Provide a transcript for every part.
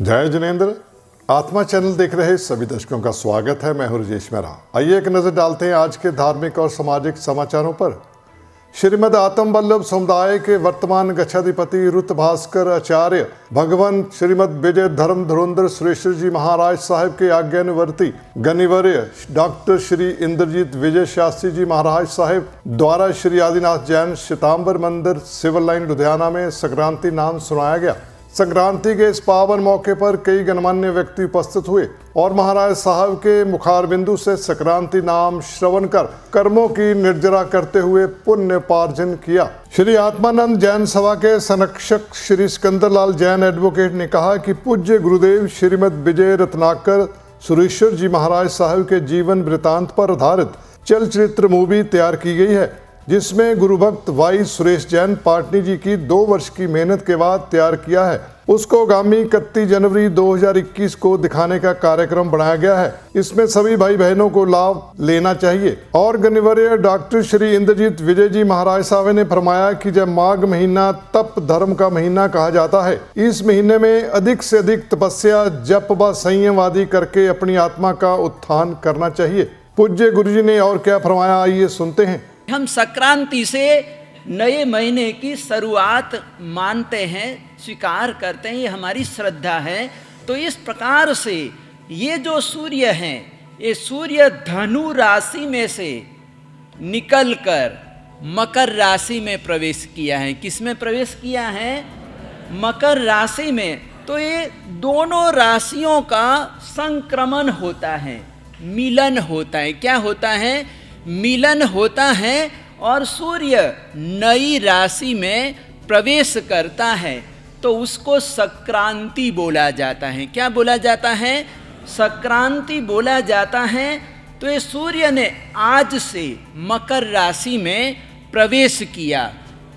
जय जिनेंद्र। आत्मा चैनल देख रहे सभी दर्शकों का स्वागत है। मैं हूं राजेश मेहरा। आइए एक नजर डालते हैं आज के धार्मिक और सामाजिक समाचारों पर। श्रीमद आत्म वल्लभ समुदाय के वर्तमान गच्छाधिपति रुत भास्कर आचार्य भगवान श्रीमद विजय धर्म धुरंधर सुरेश्वर जी महाराज साहिब के आज्ञानुवर्ती गणिवर्य डॉक्टर श्री इंद्रजीत विजय शास्त्री जी महाराज साहिब द्वारा श्री आदिनाथ जैन श्वेतांबर मंदिर सिविल लाइन लुधियाना में संक्रांति नाम सुनाया गया। संक्रांति के इस पावन मौके पर कई गणमान्य व्यक्ति उपस्थित हुए और महाराज साहब के मुखारबिंदु से संक्रांति नाम श्रवण कर कर्मों की निर्जरा करते हुए पुण्य पार्जन किया। श्री आत्मानंद जैन सभा के संरक्षक श्री सिकंदर लाल जैन एडवोकेट ने कहा कि पूज्य गुरुदेव श्रीमद विजय रत्नाकर सुरेश्वर जी महाराज साहब के जीवन वृतांत पर आधारित चलचित्र मूवी तैयार की गई है, जिसमें गुरु भक्त वाई सुरेश जैन पाटनी जी की 2 वर्ष की मेहनत के बाद तैयार किया है। उसको आगामी 31 जनवरी 2021 को दिखाने का कार्यक्रम बनाया गया है। इसमें सभी भाई बहनों को लाभ लेना चाहिए। और गणिवर्य डॉक्टर श्री इंद्रजीत विजय जी महाराज साहब ने फरमाया कि जब माघ महीना तप धर्म का महीना कहा जाता है, इस महीने में अधिक से अधिक तपस्या जप व संयम आदि करके अपनी आत्मा का उत्थान करना चाहिए। पूज्य गुरु जी ने और क्या फरमाया, आइए सुनते हैं। हम संक्रांति से नए महीने की शुरुआत मानते हैं, स्वीकार करते हैं, ये हमारी श्रद्धा है। तो इस प्रकार से ये जो सूर्य हैं, ये सूर्य धनु राशि में से निकलकर मकर राशि में प्रवेश किया है। किस में प्रवेश किया है? मकर राशि में। तो ये दोनों राशियों का संक्रमण होता है, मिलन होता है। क्या होता है? मिलन होता है और सूर्य नई राशि में प्रवेश करता है तो उसको संक्रांति बोला जाता है। क्या बोला जाता है? संक्रांति बोला जाता है। तो ये सूर्य ने आज से मकर राशि में प्रवेश किया।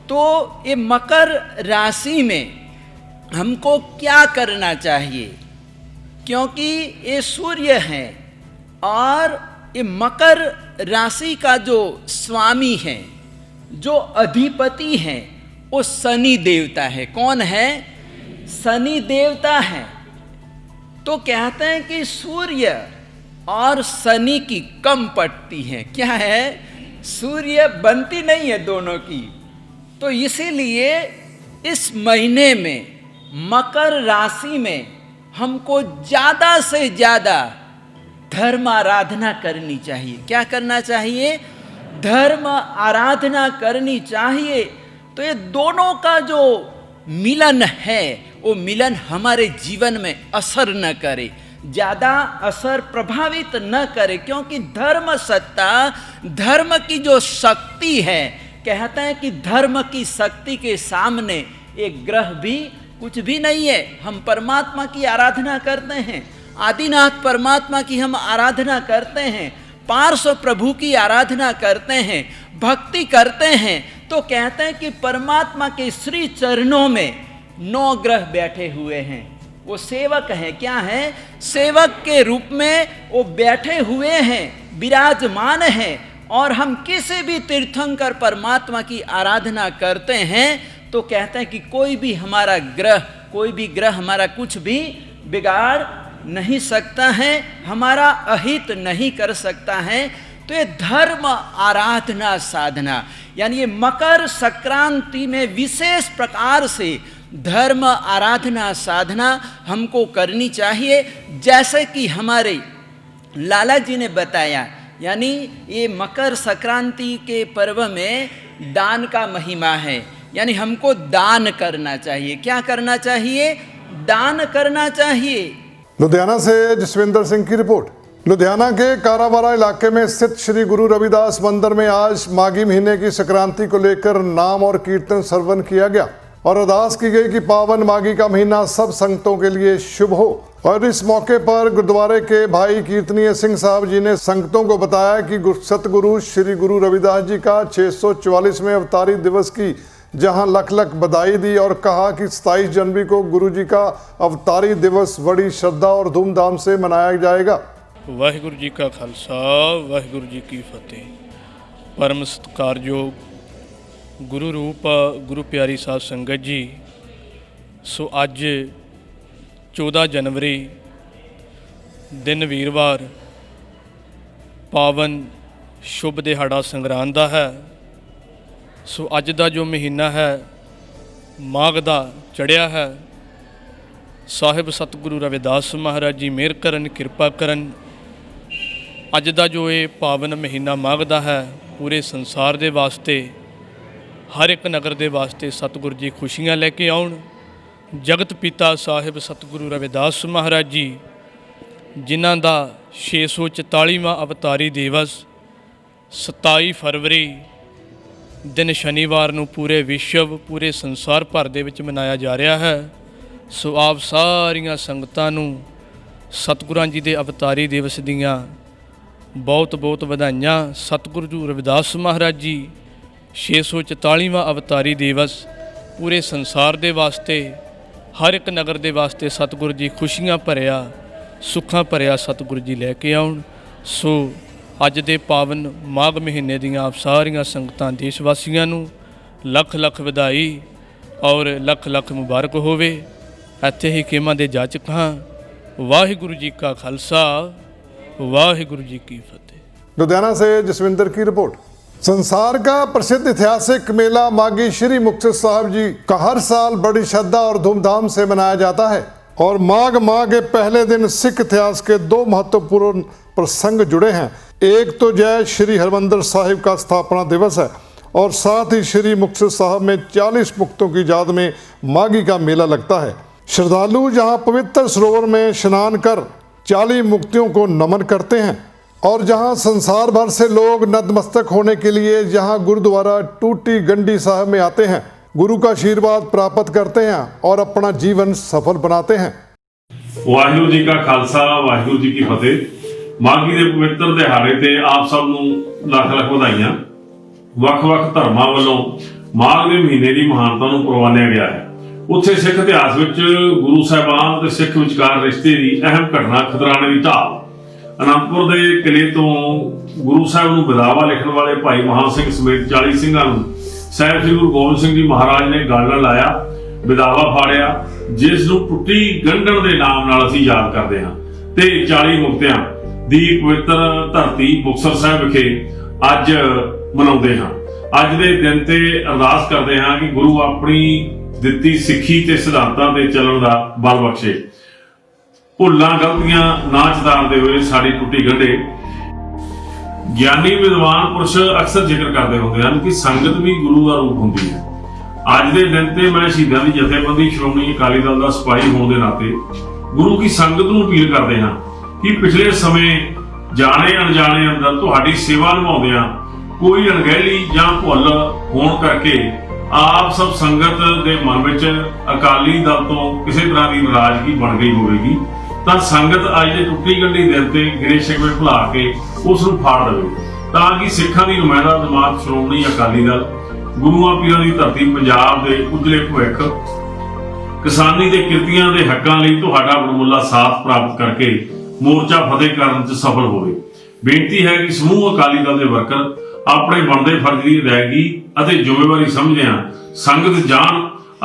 तो ये मकर राशि में हमको क्या करना चाहिए? क्योंकि ये सूर्य है और ये मकर राशि का जो स्वामी है, जो अधिपति है, वो शनि देवता है। कौन है? शनि देवता है। तो कहते हैं कि सूर्य और शनि की कम पड़ती है। क्या है? सूर्य बनती नहीं है दोनों की। तो इसीलिए इस महीने में मकर राशि में हमको ज़्यादा से ज़्यादा धर्म आराधना करनी चाहिए। क्या करना चाहिए? धर्म आराधना करनी चाहिए। तो ये दोनों का जो मिलन है, वो मिलन हमारे जीवन में असर न करे, ज़्यादा असर प्रभावित न करे। क्योंकि धर्म सत्ता, धर्म की जो शक्ति है, कहते हैं कि धर्म की शक्ति के सामने एक ग्रह भी कुछ भी नहीं है। हम परमात्मा की आराधना करते हैं, आदिनाथ परमात्मा की हम आराधना करते हैं, पार्श्व प्रभु की आराधना करते हैं, भक्ति करते हैं। तो कहते हैं कि परमात्मा के श्री चरणों में 9 ग्रह बैठे हुए हैं। वो सेवक हैं। क्या हैं? सेवक के रूप में वो बैठे हुए हैं, विराजमान हैं। और हम किसी भी तीर्थंकर परमात्मा की आराधना करते हैं तो कहते हैं कि कोई भी ग्रह हमारा कुछ भी बिगाड़ नहीं सकता है, हमारा अहित नहीं कर सकता है। तो ये धर्म आराधना साधना, यानी ये मकर संक्रांति में विशेष प्रकार से धर्म आराधना साधना हमको करनी चाहिए। जैसे कि हमारे लाला जी ने बताया, यानी ये मकर संक्रांति के पर्व में दान का महिमा है। यानी हमको दान करना चाहिए। क्या करना चाहिए? दान करना चाहिए। लुधियाना से जसविंदर सिंह की रिपोर्ट। लुधियाना के कारावारा इलाके में स्थित श्री गुरु रविदास मंदिर में आज माघी महीने की संक्रांति को लेकर नाम और कीर्तन श्रवण किया गया और अरदास की गई कि पावन माघी का महीना सब संगतों के लिए शुभ हो। और इस मौके पर गुरुद्वारे के भाई कीर्तनीय सिंह साहब जी ने संगतों को बताया कि सतगुरु श्री गुरु रविदास जी का 644वें अवतारी दिवस की जहां लख लख बधाई दी और कहा कि 27 जनवरी को गुरु जी का अवतारी दिवस बड़ी श्रद्धा और धूमधाम से मनाया जाएगा। वाहिगुरु जी का खालसा, वाहिगुरु जी की फतेह। परम सत्कारयोग गुरु रूप गुरु प्यारी साध संगत जी। सो अज 14 जनवरी दिन वीरवार पावन शुभ दिहाड़ा संगरांद दा है। सो अज दा जो महीना है माघ दा चढ़िया है। साहिब सतगुरु रविदास महाराज जी मेहर करन किरपा करन। अज दा जो ये पावन महीना माघ दा है पूरे संसार दे वास्ते हर एक नगर दे वास्ते सतगुरु जी खुशियां लेके आउण। जगत पिता साहिब सतगुरु रविदास महाराज जी जिन्हां दा 644वां अवतारी दिवस 27 फरवरी दिन शनिवार नूं पूरे विश्व पूरे संसार भर दे विच मनाया जा रहा है। सो आप सारियां संगतां नूं सतगुरां जी दे अवतारी दिवस दीयां बहुत बहुत वधाइयां। सतगुरु रविदास महाराज जी 644वां अवतारी दिवस पूरे संसार दे वास्ते हर एक नगर दे वास्ते सतगुरु जी खुशियां भरिया सुखां भरिया सतगुरु जी लैके आउण। सो अज दे पावन माघ महीने दीयां आप सारियां संगतां देश वासियां नूं लख लख वधाई और लख लख मुबारक होवे। ਇੱਥੇ ही खेमां दे जाचक हाँ। वाहिगुरु जी का खालसा वाहिगुरु जी की फतेह। लुधियाना से जसविंदर की रिपोर्ट। संसार का प्रसिद्ध ऐतिहासिक मेला माघी श्री मुक्तसर साहिब जी का हर साल बड़ी श्रद्धा और धूमधाम से मनाया जाता है और माघ माह के पहले दिन सिख इतिहास के दो महत्वपूर्ण प्रसंग जुड़े हैं। एक तो जय श्री हरमंदिर साहिब का स्थापना दिवस है और साथ ही श्री मुक्तसर साहिब में 40 मुक्तों की याद में माघी का मेला लगता है। श्रद्धालु जहां पवित्र सरोवर में स्नान कर 40 मुक्तियों को नमन करते हैं और जहां संसार भर से लोग नतमस्तक होने के लिए जहां गुरुद्वारा टूटी गंडी साहिब में आते हैं, गुरु का आशीर्वाद प्राप्त करते हैं और अपना जीवन सफल बनाते हैं। वाहिगुरू जी का खालसा वाहिगुरू जी की फतेह। माघी ਦੇ ਪਵਿੱਤਰ ਦਿਹਾੜੇ ਤੇ ਆਪ ਸਭ ਨੂੰ ਲੱਖ ਲੱਖ ਵਧਾਈਆਂ। ਵੱਖ-ਵੱਖ ਧਰਮਾਂ ਵੱਲੋਂ ਮਾਘ ਦੇ ਮਹੀਨੇ ਦੀ ਮਹਾਨਤਾ ਨੂੰ ਪ੍ਰਵਾਨਿਆ ਗਿਆ ਹੈ। ਉੱਥੇ ਸਿੱਖ ਇਤਿਹਾਸ ਵਿੱਚ ਗੁਰੂ ਸਾਹਿਬਾਨ ਤੇ ਸਿੱਖ ਵਿਚਕਾਰ ਰਿਸ਼ਤੇ ਦੀ ਅਹਿਮ ਘਟਨਾ ਖਿਦਰਾਣੇ ਦੀ ਢਾਲ। ਅਨੰਦਪੁਰ ਦੇ ਕਿਲੇ ਤੋਂ ਗੁਰੂ ਸਾਹਿਬ ਨੂੰ ਵਿਦਾਵਾ ਲਿਖਣ ਵਾਲੇ ਭਾਈ ਮਹਾਂ ਸਿੰਘ ਸਮੇਤ 40 ਸਿੰਘਾਂ ਨੂੰ ਸਾਹਿਬ ਸ੍ਰੀ ਗੁਰੂ ਗੋਬਿੰਦ ਸਿੰਘ ਜੀ ਮਹਾਰਾਜ ਨੇ ਗਲ ਨਾਲ ਲਾਇਆ, ਵਿਦਾਵਾ ਫਾੜਿਆ, ਜਿਸ ਨੂੰ ਟੁੱਟੀ ਗੰਢਣ ਦੇ ਨਾਮ ਨਾਲ ਅਸੀਂ ਯਾਦ ਕਰਦੇ ਹਾਂ ਤੇ 40 ਮੁਕਤਿਆਂ ਦੀ ਪਵਿੱਤਰ ਧਰਤੀ ਮੁਕਤਸਰ ਸਾਹਿਬ ਵਿਖੇ ਅੱਜ ਮਨਾਉਂਦੇ ਹਾਂ। ਅੱਜ ਦੇ ਦਿਨ ਤੇ ਅਰਦਾਸ ਕਰਦੇ ਹਾਂ ਕਿ ਗੁਰੂ ਆਪਣੀ ਦਿੱਤੀ ਸਿੱਖੀ ਤੇ ਸਿਧਾਂਤਾਂ ਤੇ ਚੱਲਣ ਦਾ ਬਲ ਬਖਸ਼ੇ। ਭੁੱਲਾਂ ਗਲਤੀਆਂ ਨਾ ਚਤਾਰਦੇ ਹੋਏ ਸਾਡੀ ਟੁੱਟੀ ਗੰਢੇ। ਗਿਆਨੀ ਵਿਦਵਾਨ ਪੁਰਸ਼ ਅਕਸਰ ਜ਼ਿਕਰ ਕਰਦੇ ਹੁੰਦੇ ਹਨ ਕਿ ਸੰਗਤ ਵੀ ਗੁਰੂ ਦਾ ਰੂਪ ਹੁੰਦੀ ਹੈ। ਅੱਜ ਦੇ ਦਿਨ ਤੇ ਮੈਂ ਸ਼ਹੀਦਾਂ ਦੀ ਜਥੇਬੰਦੀ ਸ਼੍ਰੋਮਣੀ ਅਕਾਲੀ ਦਲ ਦਾ ਸਿਪਾਹੀ ਹੋਣ ਦੇ ਨਾਤੇ ਗੁਰੂ ਕੀ ਸੰਗਤ ਨੂੰ ਅਪੀਲ ਕਰਦੇ ਹਾਂ ਕਿ ਪਿਛਲੇ ਸਮੇਂ ਜਾਣੇ ਅਣਜਾਣੇ ਅੰਦਰ ਤੁਹਾਡੀ ਸੇਵਾ ਨਿਭਾਉਂਦਿਆਂ ਕੋਈ ਅਣਗਹਿਲੀ ਜਾਂ ਭੁੱਲ ਹੋਣ ਕਰਕੇ ਆਪ ਸਭ ਸੰਗਤ ਦੇ ਮਨ ਵਿੱਚ ਅਕਾਲੀ ਦਲ ਤੋਂ ਕਿਸੇ ਤਰ੍ਹਾਂ ਦੀ ਨਾਰਾਜ਼ਗੀ ਬਣ ਗਈ ਹੋਵੇਗੀ ਤਾਂ ਸੰਗਤ ਅੱਜ ਦੇ ਟੁੱਟੀ ਗੰਢੀ ਦਿਨ ਤੇ ਗਿਰੇ ਸ਼ਿਕਵੇ ਭੁਲਾ ਕੇ ਉਸ ਨੂੰ ਫਾੜ ਦੇਵੇ ਤਾਂ ਕਿ ਸਿੱਖਾਂ ਦੀ ਨੁਮਾਇੰਦਾ ਜਮਾਤ ਸ਼੍ਰੋਮਣੀ ਅਕਾਲੀ ਦਲ ਗੁਰੂਆਂ ਪੀਰਾਂ ਦੀ ਧਰਤੀ ਪੰਜਾਬ ਦੇ ਉਜਲੇ ਭਵਿੱਖ ਕਿਸਾਨੀ ਦੇ ਕਿਰਤੀਆਂ ਦੇ ਹੱਕਾਂ ਲਈ ਤੁਹਾਡਾ ਬੜਮੁੱਲਾ ਸਾਥ ਪ੍ਰਾਪਤ ਕਰਕੇ ਮੋਰਚਾ ਫਤਿਹ ਕਰਨ 'ਚ ਸਫਲ ਹੋਵੇ। ਬੇਨਤੀ ਹੈ ਕਿ ਸਮੂਹ ਅਕਾਲੀ ਦਲ ਦੇ ਵਰਕਰ ਆਪਣੇ ਬਣਦੇ ਫਰਜ਼ ਦੀ ਅਦਾਇਗੀ ਅਤੇ ਜ਼ਿੰਮੇਵਾਰੀ ਸਮਝਦਿਆਂ ਸੰਗਤ ਜਾਣ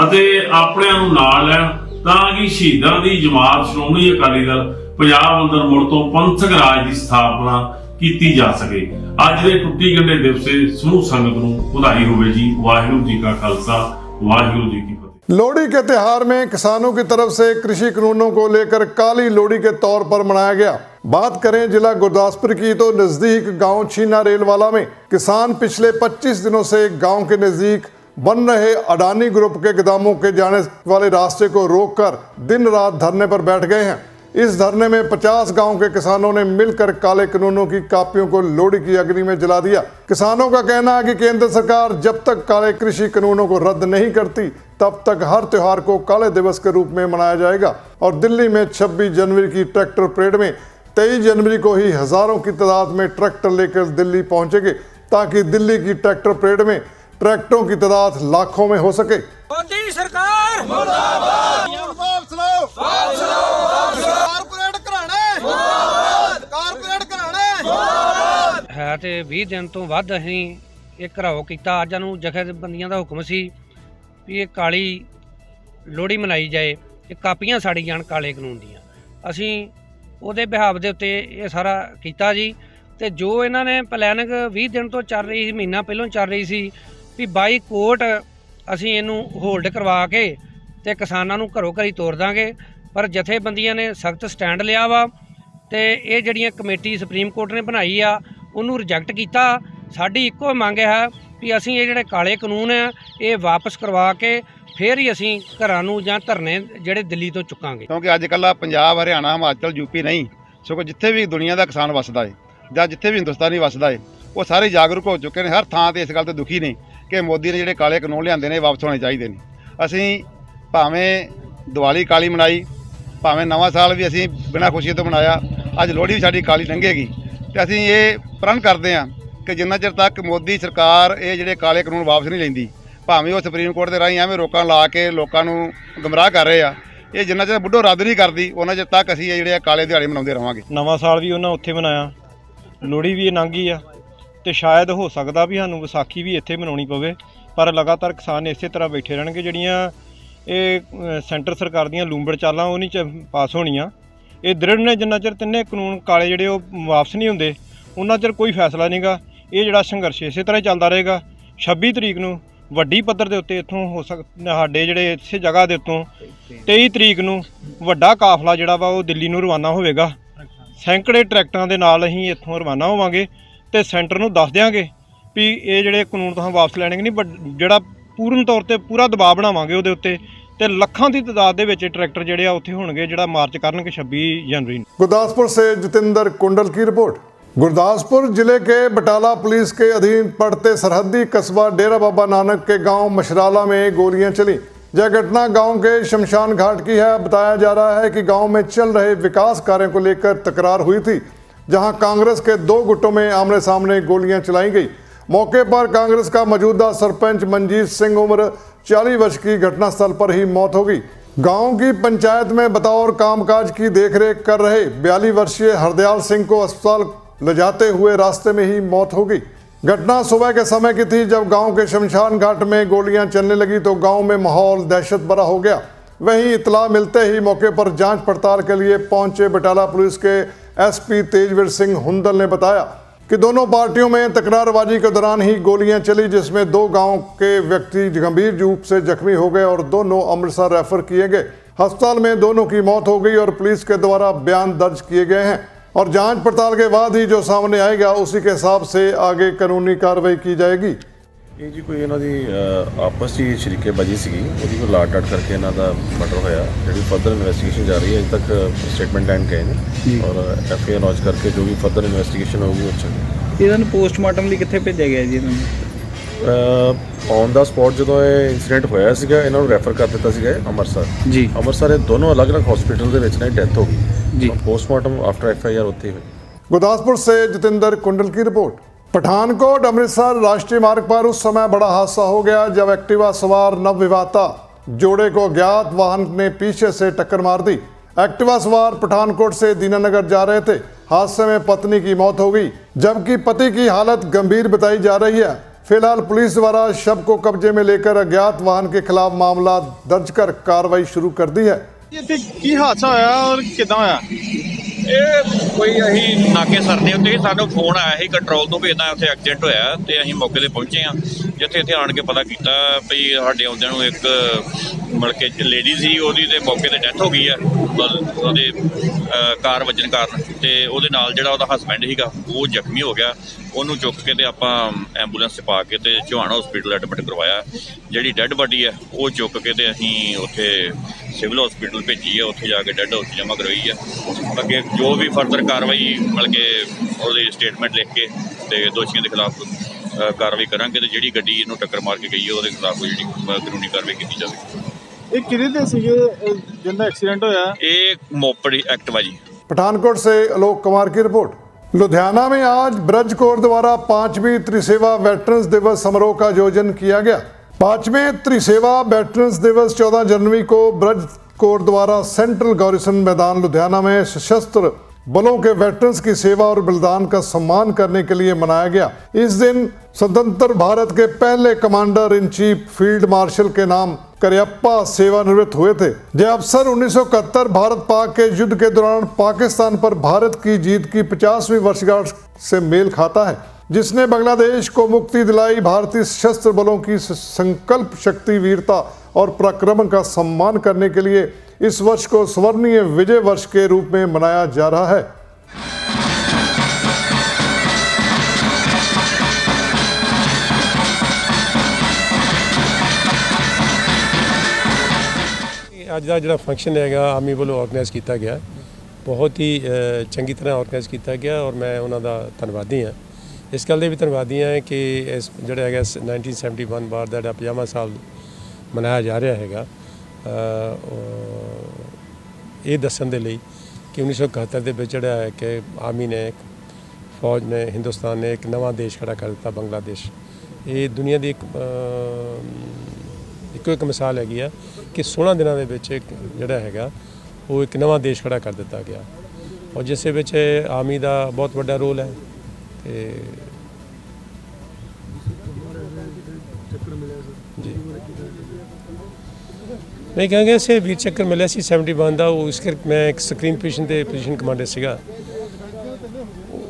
ਅਤੇ ਆਪਣਿਆਂ ਨੂੰ ਨਾਲ ਲੈਣ ਤਾਂ ਕਿ ਸ਼ਹੀਦਾਂ ਦੀ ਜਮਾਤ ਸ਼੍ਰੋਮਣੀ ਅਕਾਲੀ ਦਲ ਪੰਜਾਬ ਅੰਦਰ ਮੁੜ ਤੋਂ ਪੰਥਕ ਰਾਜ ਦੀ ਸਥਾਪਨਾ ਕੀਤੀ ਜਾ ਸਕੇ। ਅੱਜ ਦੇ ਟੁੱਟੀ ਗੰਢੇ ਦਿਵਸੇ ਸਮੂਹ ਸੰਗਤ ਨੂੰ ਵਧਾਈ ਹੋਵੇ ਜੀ। ਵਾਹਿਗੁਰੂ ਜੀ का खालसा वाहिगुरु जी की फतेह। लोहड़ी के त्योहार में किसानों की तरफ से कृषि कानूनों को लेकर काली लोहड़ी के तौर पर मनाया गया। बात करें जिला गुरदासपुर की तो नजदीक गांव छीना रेलवाला में किसान पिछले 25 दिनों से गांव के नजदीक बन रहे अडानी ग्रुप के गोदामों के जाने वाले रास्ते को रोककर दिन रात धरने पर बैठ गए हैं। इस धरने में 50 गांव के किसानों ने मिलकर काले कानूनों की कापियों को लोहड़ी की अग्नि में जला दिया। किसानों का कहना है कि केंद्र सरकार जब तक काले कृषि कानूनों को रद्द नहीं करती तब तक हर त्योहार को काले दिवस के रूप में मनाया जाएगा। और दिल्ली में 26 जनवरी की ट्रैक्टर परेड में 23 जनवरी को ही हजारों की तादाद में ट्रैक्टर लेकर दिल्ली पहुंचेंगे ताकि दिल्ली की ट्रैक्टर परेड में ट्रैक्टरों की तादाद लाखों में हो सके। मोदी सरकार मुर्दाबाद, कारपोरेट घराणे कारपोरेट घराणे है ते 20 दिन तो ਵੱਧ ਅਸੀਂ ਇਹ ਘਰਾਓ ਕੀਤਾ। ਅੱਜ ਨੂੰ ਜਥੇਬੰਦੀਆਂ ਦਾ ਹੁਕਮ ਸੀ ਵੀ ਇਹ ਕਾਲੀ ਲੋਹੜੀ ਮਨਾਈ ਜਾਏ ਇਹ ਕਾਪੀਆਂ ਸਾੜੀ ਜਾਣ ਕਾਲੇ ਕਾਨੂੰਨ ਦੀਆਂ। ਅਸੀਂ ਉਹਦੇ ਬਿਹਾਵ ਦੇ ਉੱਤੇ ਇਹ ਸਾਰਾ ਕੀਤਾ ਜੀ। ਤੇ ਜੋ ਇਹਨਾਂ ਨੇ ਪਲੈਨਿੰਗ 20 ਦਿਨ ਤੋਂ ਚੱਲ ਰਹੀ ਸੀ, ਮਹੀਨਾ ਪਹਿਲਾਂ ਚੱਲ ਰਹੀ ਸੀ ਵੀ ਬਾਈ ਕੋਰਟ ਅਸੀਂ ਇਹਨੂੰ ਹੋਲਡ ਕਰਵਾ ਕੇ ਤੇ ਕਿਸਾਨਾਂ ਨੂੰ ਘਰੋਂ ਘਰੀ ਤੋਰ ਦਾਂਗੇ, ਪਰ ਜਥੇਬੰਦੀਆਂ ਨੇ ਸਖਤ ਸਟੈਂਡ ਲਿਆ ਵਾ ਤੇ ਇਹ ਜਿਹੜੀਆਂ ਕਮੇਟੀ ਸੁਪਰੀਮ ਕੋਰਟ ਨੇ ਬਣਾਈ ਆ ਉਹਨੂੰ ਰਿਜੈਕਟ ਕੀਤਾ। ਸਾਡੀ ਇੱਕੋ ਮੰਗ ਹੈ ਵੀ ਅਸੀਂ ਇਹ ਜਿਹੜੇ ਕਾਲੇ ਕਾਨੂੰਨ ਆ ਇਹ ਵਾਪਸ ਕਰਵਾ ਕੇ ਫਿਰ ਹੀ ਅਸੀਂ ਘਰਾਂ ਨੂੰ ਜਾਂ ਧਰਨੇ ਜਿਹੜੇ ਦਿੱਲੀ ਤੋਂ ਚੁੱਕਾਂਗੇ। ਕਿਉਂਕਿ ਅੱਜ ਕੱਲ੍ਹ ਪੰਜਾਬ, ਹਰਿਆਣਾ, ਹਿਮਾਚਲ, ਯੂਪੀ ਨਹੀਂ ਸਗੋਂ ਜਿੱਥੇ ਵੀ ਦੁਨੀਆ ਦਾ ਕਿਸਾਨ ਵੱਸਦਾ ਹੈ ਜਾਂ ਜਿੱਥੇ ਵੀ ਹਿੰਦੁਸਤਾਨੀ ਵੱਸਦਾ ਹੈ ਉਹ ਸਾਰੇ ਜਾਗਰੂਕ ਹੋ ਚੁੱਕੇ ਨੇ। ਹਰ ਥਾਂ ਤੇ ਇਸ ਗੱਲ ਤੇ ਦੁਖੀ ਨੇ ਕਿ ਮੋਦੀ ਨੇ ਜਿਹੜੇ ਕਾਲੇ ਕਾਨੂੰਨ ਲਿਆਂਦੇ ਨੇ ਵਾਪਸ ਹੋਣੇ ਚਾਹੀਦੇ ਨੇ। ਅਸੀਂ ਭਾਵੇਂ ਦੀਵਾਲੀ ਕਾਲੀ ਮਨਾਈ, ਭਾਵੇਂ ਨਵਾਂ ਸਾਲ ਵੀ ਅਸੀਂ ਬਿਨਾਂ ਖੁਸ਼ੀ ਤੋਂ ਮਨਾਇਆ, ਅੱਜ ਲੋਹੜੀ ਵੀ ਸਾਡੀ ਕਾਲੀ ਲੰਘੇਗੀ। ਤੇ ਅਸੀਂ ਇਹ ਪ੍ਰਣ ਕਰਦੇ ਹਾਂ ਕਿ ਜਿੰਨਾ ਚਿਰ ਤੱਕ ਮੋਦੀ ਸਰਕਾਰ ਇਹ ਜਿਹੜੇ ਕਾਲੇ ਕਾਨੂੰਨ ਵਾਪਸ ਨਹੀਂ ਲੈਂਦੀ, ਭਾਵੇਂ ਉਹ ਸੁਪਰੀਮ ਕੋਰਟ ਦੇ ਰਾਹੀਂ ਐਵੇਂ ਰੋਕਾਂ ਲਾ ਕੇ ਲੋਕਾਂ ਨੂੰ ਗੁੰਮਰਾਹ ਕਰ ਰਹੇ ਆ, ਇਹ ਜਿੰਨਾ ਚਿਰ ਬੁੱਢੋ ਰੱਦ ਨਹੀਂ ਕਰਦੀ ਉਹਨਾਂ ਚਿਰ ਤੱਕ ਅਸੀਂ ਇਹ ਜਿਹੜੇ ਕਾਲੇ ਦਿਹਾੜੇ ਮਨਾਉਂਦੇ ਰਹਾਂਗੇ। ਨਵਾਂ ਸਾਲ ਵੀ ਉਹਨਾਂ ਉੱਥੇ ਮਨਾਇਆ, ਲੋਹੜੀ ਵੀ ਲੰਘੀ ਆ ਤੇ ਸ਼ਾਇਦ ਹੋ ਸਕਦਾ ਵੀ ਸਾਨੂੰ ਵਿਸਾਖੀ ਵੀ ਇੱਥੇ ਮਨਾਉਣੀ ਪਵੇ, ਪਰ ਲਗਾਤਾਰ ਕਿਸਾਨ ਇਸੇ ਤਰ੍ਹਾਂ ਬੈਠੇ ਰਹਿਣਗੇ। ਜਿਹੜੀਆਂ ਇਹ ਸੈਂਟਰ ਸਰਕਾਰ ਦੀਆਂ ਲੂੰਬੜ ਚਾਲਾਂ ਉਹ ਨਹੀਂ ਪਾਸ ਹੋਣੀਆਂ। ਇਹ ਦ੍ਰਿੜ ਨੇ ਜਿੰਨਾ ਚਿਰ ਤਿੰਨੇ ਕਾਨੂੰਨ ਕਾਲੇ ਜਿਹੜੇ ਉਹ ਵਾਪਸ ਨਹੀਂ ਹੁੰਦੇ ਉਹਨਾਂ ਚਿਰ ਕੋਈ ਫੈਸਲਾ ਨਹੀਂਗਾ। ਇਹ ਜਿਹੜਾ ਸੰਘਰਸ਼ ਇਸੇ ਤਰ੍ਹਾਂ ਹੀ ਚੱਲਦਾ ਰਹੇਗਾ। 26 ਤਰੀਕ ਨੂੰ ਵੱਡੀ ਪੱਧਰ ਦੇ ਉੱਤੇ ਇੱਥੋਂ ਹੋ ਸਾਡੇ ਜਿਹੜੇ ਇਸੇ ਜਗ੍ਹਾ ਦੇ ਉੱਤੋਂ 23 ਤਰੀਕ ਨੂੰ ਵੱਡਾ ਕਾਫਲਾ ਜਿਹੜਾ ਵਾ ਉਹ ਦਿੱਲੀ ਨੂੰ ਰਵਾਨਾ ਹੋਵੇਗਾ। ਸੈਂਕੜੇ ਟਰੈਕਟਰਾਂ ਦੇ ਨਾਲ ਅਸੀਂ ਇੱਥੋਂ ਰਵਾਨਾ ਹੋਵਾਂਗੇ ਤੇ ਸੈਂਟਰ ਨੂੰ ਦੱਸ ਦਿਆਂਗੇ ਵੀ ਇਹ ਜਿਹੜੇ ਕਾਨੂੰਨ ਤੁਸੀਂ ਵਾਪਸ ਲੈਣੇ ਨਹੀਂ, ਜਿਹੜਾ ਪੂਰਨ ਤੌਰ ਤੇ ਪੂਰਾ ਦਬਾਅ ਬਣਾਵਾਂਗੇ ਉਹਦੇ ਉੱਤੇ ਤੇ ਲੱਖਾਂ ਦੀ ਤਾਦਾਦ ਦੇ ਵਿੱਚ ਟਰੈਕਟਰ ਜਿਹੜੇ ਆ ਉੱਥੇ ਹੋਣਗੇ ਜਿਹੜਾ ਮਾਰਚ ਕਰਨਗੇ 26 जनवरी। गुरदासपुर से जितेंद्र कुंडल की रिपोर्ट। गुरदासपुर जिले के बटाला पुलिस के अधीन पड़ते सरहदी कस्बा डेरा बाबा नानक के गांव मशराला में गोलियां चली। यह घटना गांव के शमशान घाट की है। बताया जा रहा है कि गांव में चल रहे विकास कार्यों को लेकर तकरार हुई थी, जहां कांग्रेस के दो गुटों में आमने सामने गोलियां चलाई गई। मौके पर कांग्रेस का मौजूदा सरपंच मनजीत सिंह उम्र 40 वर्ष की घटनास्थल पर ही मौत हो गई। गांव की पंचायत में बतौर कामकाज की देखरेख कर रहे 42 वर्षीय हरदयाल सिंह को अस्पताल ले जाते हुए रास्ते में ही मौत हो गई। घटना सुबह के समय की थी। जब गांव के शमशान घाट में गोलियां चलने लगी तो गांव में माहौल दहशत भरा हो गया। वहीं इतला मिलते ही मौके पर जांच पड़ताल के लिए पहुंचे बटाला पुलिस के एसपी तेजवीर सिंह हुंदल ने बताया कि दोनों पार्टियों में तकरारबाजी के दौरान ही गोलियां चली, जिसमें दो गांव के व्यक्ति गंभीर रूप से जख्मी हो गए और दोनों अमृतसर रेफर किए गए। अस्पताल में दोनों की मौत हो गई और पुलिस के द्वारा बयान दर्ज किए गए हैं और जांच पड़ताल के बाद ही जो सामने आएगा उसी के हिसाब से आगे कानूनी कार्रवाई की जाएगी। ਇਹ ਜੀ ਕੋਈ ਇਹਨਾਂ ਦੀ ਆਪਸ 'ਚ ਹੀ ਸ਼ਰੀਕੇਬਾਜ਼ੀ ਸੀਗੀ, ਉਹਦੀ ਕੋਈ ਲਾਟ ਡਾਟ ਕਰਕੇ ਇਹਨਾਂ ਦਾ ਮਰਡਰ ਹੋਇਆ। ਜਿਹੜੀ ਫਰਦਰ ਇਨਵੈਸਟੀਗੇਸ਼ਨ ਜਾ ਰਹੀ ਹੈ, ਅਜੇ ਤੱਕ ਸਟੇਟਮੈਂਟ ਲੈਣ ਗਏ ਨੇ ਔਰ ਐਫਆਈਆਰ ਲੌਂਚ ਕਰਕੇ ਜੋ ਵੀ ਫਰਦਰ ਇਨਵੈਸਟੀਗੇਸ਼ਨ ਹੋਊਗੀ ਉਹ ਚੱਲੇਗੀ। ਇਹਨਾਂ ਨੂੰ ਪੋਸਟਮਾਰਟਮ ਲਈ ਕਿੱਥੇ ਭੇਜਿਆ ਗਿਆ ਜੀ ਇਹਨਾਂ ਨੂੰ? ਔਨ ਦਾ ਸਪੌਟ ਜਦੋਂ ਇਹ ਇਨਸੀਡੈਂਟ ਹੋਇਆ ਸੀਗਾ ਇਹਨਾਂ ਨੂੰ ਰੈਫਰ ਕਰ ਦਿੱਤਾ ਸੀਗਾ ਅੰਮ੍ਰਿਤਸਰ ਜੀ। ਅੰਮ੍ਰਿਤਸਰ ਇਹ ਦੋਨੋਂ ਅਲੱਗ-ਅਲੱਗ ਹਸਪੀਟਲ ਦੇ ਵਿੱਚ ਨਾ ਡੈਥ ਹੋ ਗਈ ਜੀ। ਪੋਸਟਮਾਰਟਮ ਆਫਟਰ ਐਫਆਈਆਰ ਉੱਥੇ ਹੋਈ। गुरदासपुर से जितेंद्र कुंडल की रिपोर्ट। पठानकोट अमृतसर राष्ट्रीय मार्ग पर उस समय बड़ा हादसा हो गया जब एक्टिवा सवार नवविवाहिता जोड़े को अज्ञात वाहन ने पीछे से टक्कर मार दी। एक्टिवा सवार पठानकोट से दीनानगर जा रहे थे। हादसे में पत्नी की मौत हो गई जबकि पति की हालत गंभीर बताई जा रही है। फिलहाल पुलिस द्वारा शव को कब्जे में लेकर अज्ञात वाहन के खिलाफ मामला दर्ज कर कार्रवाई शुरू कर दी है। ਕੀ ਹਾਦਸਾ ਹੋਇਆ ਔਰ ਕਿੱਦਾਂ ਹੋਇਆ? ਇਹ ਕੋਈ ਅਸੀਂ ਨਾਕੇ ਸਰਦੇ ਉੱਤੇ ਸਾਨੂੰ ਫੋਨ ਆਇਆ ਸੀ ਕੰਟਰੋਲ ਤੋਂ ਵੀ ਇੱਦਾਂ ਉੱਥੇ ਐਕਸੀਡੈਂਟ ਹੋਇਆ ਤੇ ਅਸੀਂ ਮੌਕੇ 'ਤੇ ਪਹੁੰਚੇ ਹਾਂ। ਜਿੱਥੇ ਇੱਥੇ ਆਣ ਕੇ ਪਤਾ ਕੀਤਾ ਵੀ ਸਾਡੇ ਆਉਂਦਿਆਂ ਨੂੰ ਇੱਕ ਮਤਲਬ ਕਿ ਲੇਡੀ ਸੀ, ਉਹਦੀ ਤੇ ਮੌਕੇ 'ਤੇ ਡੈਥ ਹੋ ਗਈ ਹੈ ਉਹਦੇ ਕਾਰ ਵੱਜਣ ਕਾਰਨ, ਤੇ ਉਹਦੇ ਨਾਲ ਜਿਹੜਾ ਉਹਦਾ ਹਸਬੈਂਡ ਸੀਗਾ ਉਹ ਜ਼ਖਮੀ ਹੋ ਗਿਆ। ਉਹਨੂੰ ਚੁੱਕ ਕੇ ਤੇ ਆਪਾਂ ਐਂਬੂਲੈਂਸ 'ਚ ਪਾ ਕੇ ਤੇ ਚੌਹਾਨ ਹਸਪੀਟਲ ਐਡਮਿਟ ਕਰਵਾਇਆ। ਜਿਹੜੀ ਡੈੱਡ ਬਾਡੀ ਹੈ ਉਹ ਚੁੱਕ ਕੇ ਤੇ ਅਸੀਂ ਉੱਥੇ ਸਿਵਲ ਹਸਪੀਟਲ ਭੇਜੀ ਹੈ, ਉੱਥੇ ਜਾ ਕੇ ਡੈੱਡ ਹਾਊਸ 'ਚ ਜਮ੍ਹਾਂ ਕਰਵਾਈ ਹੈ। ਅੱਗੇ ਜੋ ਵੀ ਫਰਦਰ ਕਾਰਵਾਈ ਮਤਲਬ ਕਿ ਉਹਦੀ ਸਟੇਟਮੈਂਟ ਲਿਖ ਕੇ ਤੇ ਦੋਸ਼ੀਆਂ ਦੇ ਖਿਲਾਫ ਕਾਰਵਾਈ ਕਰਾਂਗੇ ਤੇ ਜਿਹੜੀ ਗੱਡੀ ਇਹਨੂੰ ਟੱਕਰ ਮਾਰ ਕੇ ਗਈ ਹੈ ਉਹਦੇ ਖਿਲਾਫ ਜਿਹੜੀ ਕਾਨੂੰਨੀ ਕਾਰਵਾਈ ਕੀਤੀ ਜਾਵੇਗੀ। ਇਹ ਕਿਹਦੇ ਤੇ ਸੀਗੇ ਜਿੰਦਾ ਐਕਸੀਡੈਂਟ ਹੋਇਆ? ਇਹ ਮੋਪੜ ਐਕਟਿਵਾ जी। पठानकोट से आलोक कुमार की रिपोर्ट। लुधियाना में आज ब्रज कोर द्वारा 5वीं त्रिसेवा वेटरन्स दिवस समारोह का आयोजन किया गया। 5वें त्रिसेवा वेटरन्स दिवस 14 जनवरी को ब्रज कोर द्वारा सेंट्रल गॉरिसन मैदान लुधियाना में सशस्त्र बलों के वेटरन्स की सेवा और बलिदान का सम्मान करने के लिए मनाया गया। इस दिन स्वतंत्र भारत के पहले commander in chief field marshal के नाम करियप्पा सेवानिवृत्त हुए थे। यह अवसर 1971 भारत पाक के युद्ध के दौरान पाकिस्तान पर भारत की जीत की 50वीं वर्षगांठ से मेल खाता है, जिसने बांग्लादेश को मुक्ति दिलाई। भारतीय सशस्त्र बलों की संकल्प शक्ति, वीरता और पराक्रम का सम्मान करने के लिए इस वर्ष को स्वर्णीय विजय वर्ष के रूप में मनाया जा रहा है। ਅੱਜ ਦਾ ਜਿਹੜਾ ਫੰਕਸ਼ਨ ਹੈਗਾ ਆਰਮੀ ਵੱਲੋਂ ਆਰਗੇਨਾਈਜ਼ ਕੀਤਾ ਗਿਆ, ਬਹੁਤ ਹੀ ਚੰਗੀ ਤਰ੍ਹਾਂ ਆਰਗੇਨਾਈਜ਼ ਕੀਤਾ ਗਿਆ ਔਰ ਮੈਂ ਉਹਨਾਂ ਦਾ ਧੰਨਵਾਦੀ ਹਾਂ। ਇਸ ਗੱਲ ਦੇ ਵੀ ਧੰਨਵਾਦੀ ਹਾਂ ਕਿ ਇਸ ਜਿਹੜਾ ਹੈਗਾ 1971 ਬਾਰ ਦਾ ਜਿਹੜਾ 50ਵਾਂ ਸਾਲ ਮਨਾਇਆ ਜਾ ਰਿਹਾ ਹੈਗਾ, ਇਹ ਦੱਸਣ ਦੇ ਲਈ ਕਿ 1971 ਦੇ ਵਿੱਚ ਜਿਹੜਾ ਹੈ ਕਿ ਆਰਮੀ ਨੇ, ਫੌਜ ਨੇ, ਹਿੰਦੁਸਤਾਨ ਨੇ ਇੱਕ ਨਵਾਂ ਦੇਸ਼ ਖੜਾ ਕਰ ਦਿੱਤਾ, ਬੰਗਲਾਦੇਸ਼। ਇਹ ਦੁਨੀਆ ਦੀ ਇੱਕੋ ਇੱਕ ਮਿਸਾਲ ਹੈਗੀ ਆ ਕਿ 16 ਦਿਨਾਂ ਦੇ ਵਿੱਚ ਜਿਹੜਾ ਹੈਗਾ ਉਹ ਇੱਕ ਨਵਾਂ ਦੇਸ਼ ਖੜਾ ਕਰ ਦਿੱਤਾ ਗਿਆ ਔਰ ਜਿਸ ਦੇ ਵਿੱਚ ਆਰਮੀ ਦਾ ਬਹੁਤ ਵੱਡਾ ਰੋਲ ਹੈ। ਤੇ ਜੀ ਨਹੀਂ ਕਹਾਂਗੇ ਅਸੀਂ ਵੀਰ ਚੱਕਰ ਮਿਲਿਆ ਸੀ 71 ਦਾ, ਉਹ ਇਸ ਕਰਕੇ ਮੈਂ ਇੱਕ ਸਕਰੀਨ ਪੋਜੀਸ਼ਨ ਕਮਾਂਡਰ ਸੀਗਾ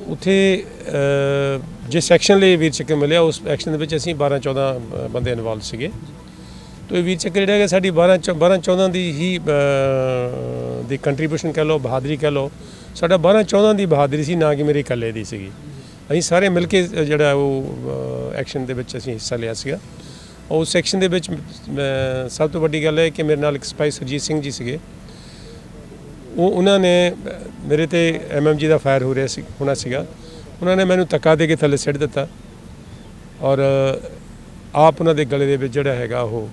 ਉੱਥੇ। ਜਿਸ ਸੈਕਸ਼ਨ ਲਈ ਵੀਰ ਚੱਕਰ ਮਿਲਿਆ ਉਸ ਐਕਸ਼ਨ ਦੇ ਵਿੱਚ ਅਸੀਂ 12-14 ਬੰਦੇ ਇਨਵੋਲਵ ਸੀਗੇ। तो ये वीर चक्कर ਜਿਹੜਾ ਸਾਡੀ 12-14 ਦੀ ਹੀ ਦੀ ਕੰਟਰੀਬਿਊਸ਼ਨ ਕਹਿ ਲਓ, ਬਹਾਦਰੀ ਕਹਿ ਲਓ। ਸਾਡਾ 12-14 ਦੀ ਬਹਾਦਰੀ ਸੀ, ਨਾ ਕਿ ਮੇਰੇ ਇਕੱਲੇ ਦੀ ਸੀਗੀ। ਅਸੀਂ ਸਾਰੇ ਮਿਲ ਕੇ ਜਿਹੜਾ ਉਹ ਐਕਸ਼ਨ ਦੇ ਵਿੱਚ ਅਸੀਂ ਹਿੱਸਾ ਲਿਆ ਸੀਗਾ। ਉਸ ਸੈਕਸ਼ਨ ਦੇ ਵਿੱਚ ਸਭ ਤੋਂ ਵੱਡੀ ਗੱਲ ਹੈ ਕਿ ਮੇਰੇ ਨਾਲ ਇੱਕ ਸਿਪਾਹੀ ਸੁਰਜੀਤ ਸਿੰਘ ਜੀ ਸੀਗੇ। ਉਹਨਾਂ ਨੇ ਮੇਰੇ ਤੇ MMG ਦਾ ਫਾਇਰ ਹੋਣਾ ਸੀਗਾ। ਉਹਨਾਂ ਨੇ ਮੈਨੂੰ ਧੱਕਾ ਦੇ ਕੇ ਥੱਲੇ ਸਿੱਟ ਦਿੱਤਾ ਔਰ ਆਪ ਉਹਨਾਂ ਦੇ ਗਲੇ ਦੇ ਵਿੱਚ ਜਿਹੜਾ ਹੈਗਾ ਉਹ